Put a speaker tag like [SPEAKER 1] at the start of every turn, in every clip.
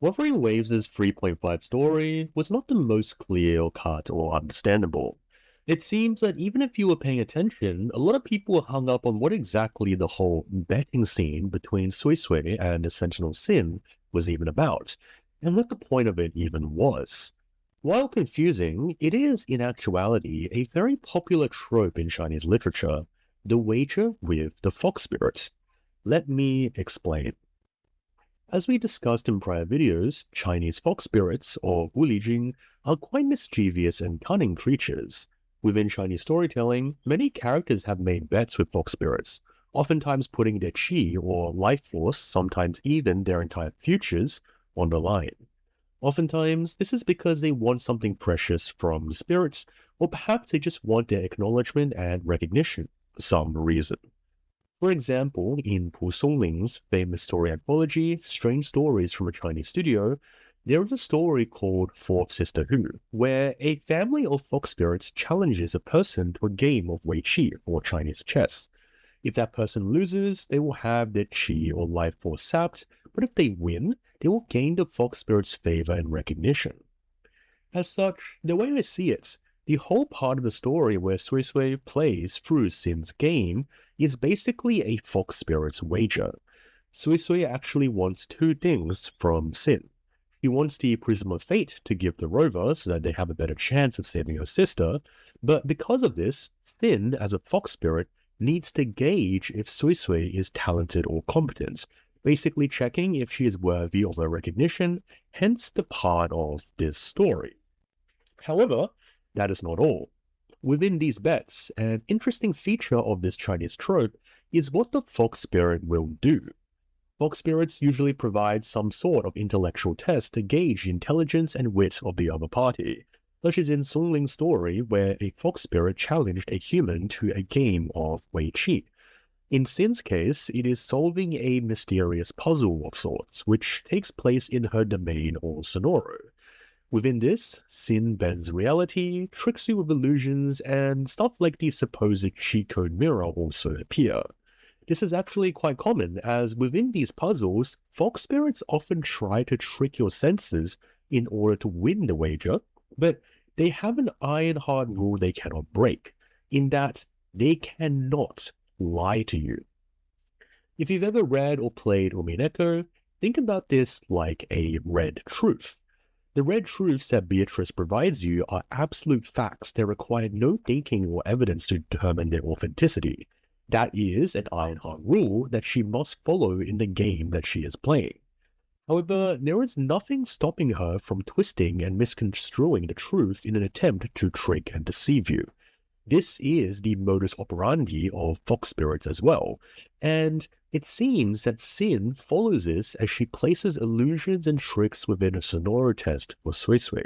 [SPEAKER 1] Wuthering Waves' 3.5 story was not the most clear-cut or understandable. It seems that even if you were paying attention, a lot of people were hung up on what exactly the whole betting scene between Suisui and the Sentinel Hsin was even about, and what the point of it even was. While confusing, it is, in actuality, a very popular trope in Chinese literature, the wager with the fox spirit. Let me explain. As we discussed in prior videos, Chinese fox spirits, or wulijing, are quite mischievous and cunning creatures. Within Chinese storytelling, many characters have made bets with fox spirits, oftentimes putting their qi or life force, sometimes even their entire futures, on the line. Oftentimes, this is because they want something precious from the spirits, or perhaps they just want their acknowledgement and recognition for some reason. For example, in Pu Songling's famous story anthology, Strange Stories from a Chinese Studio, there is a story called Fourth Sister Hu, where a family of fox spirits challenges a person to a game of Wei Qi, or Chinese chess. If that person loses, they will have their qi or life force sapped, but if they win, they will gain the fox spirit's favor and recognition. As such, the way I see it, the whole part of the story where Suisui plays through Hsin's game is basically a fox spirit's wager. Suisui actually wants two things from Hsin. He wants the Prism of Fate to give the rover so that they have a better chance of saving her sister, but because of this, Hsin, as a fox spirit, needs to gauge if Suisui is talented or competent, basically checking if she is worthy of her recognition, hence the part of this story. However, that is not all. Within these bets, an interesting feature of this Chinese trope is what the fox spirit will do. Fox spirits usually provide some sort of intellectual test to gauge the intelligence and wit of the other party, such as in Song Ling's story where a fox spirit challenged a human to a game of Wei Qi. In Hsin's case, it is solving a mysterious puzzle of sorts, which takes place in her domain or Sonoro. Within this, Hsin bends reality, tricks you with illusions, and stuff like the supposed cheat code mirror also appear. This is actually quite common, as within these puzzles, fox spirits often try to trick your senses in order to win the wager, but they have an iron-hard rule they cannot break, in that they cannot lie to you. If you've ever read or played Umineko, think about this like a red truth. The red truths that Beatrice provides you are absolute facts that require no thinking or evidence to determine their authenticity. That is an iron-hard rule that she must follow in the game that she is playing. However, there is nothing stopping her from twisting and misconstruing the truth in an attempt to trick and deceive you. This is the modus operandi of fox spirits as well, and it seems that Hsin follows this as she places illusions and tricks within a Sonoro test for Suisui.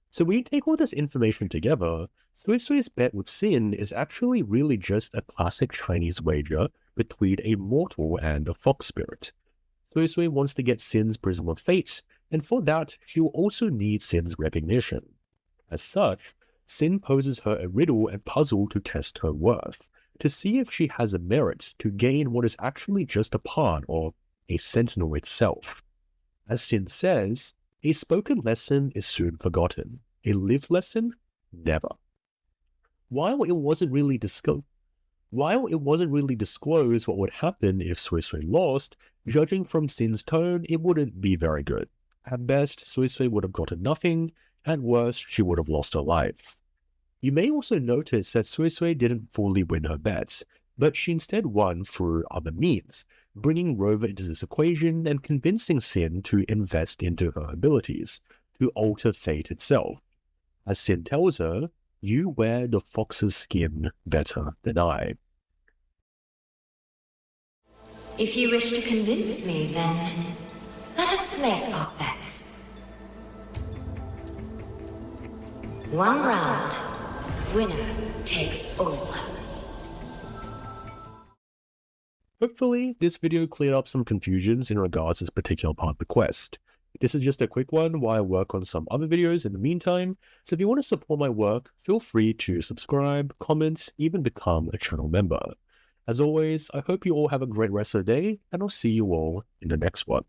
[SPEAKER 1] So when you take all this information together, Suisui's bet with Hsin is actually really just a classic Chinese wager between a mortal and a fox spirit. Suisui wants to get Hsin's Prism of Fate, and for that, she will also need Hsin's recognition. As such, Hsin poses her a riddle and puzzle to test her worth, to see if she has a merit to gain what is actually just a part of a sentinel itself. As Hsin says, a spoken lesson is soon forgotten, a lived lesson, never. While it wasn't really disclosed what would happen if Suisui lost, judging from Hsin's tone, it wouldn't be very good. At best, Suisui would have gotten nothing, at worst, she would have lost her life. You may also notice that Suisui didn't fully win her bets, but she instead won through other means, bringing Rover into this equation and convincing Hsin to invest into her abilities, to alter fate itself. As Hsin tells her, "You wear the fox's skin better than I."
[SPEAKER 2] If you wish to convince me, then let us place our bets. One round. Winner takes all.
[SPEAKER 1] Hopefully, this video cleared up some confusions in regards to this particular part of the quest. This is just a quick one while I work on some other videos in the meantime, so if you want to support my work, feel free to subscribe, comment, even become a channel member. As always, I hope you all have a great rest of the day, and I'll see you all in the next one.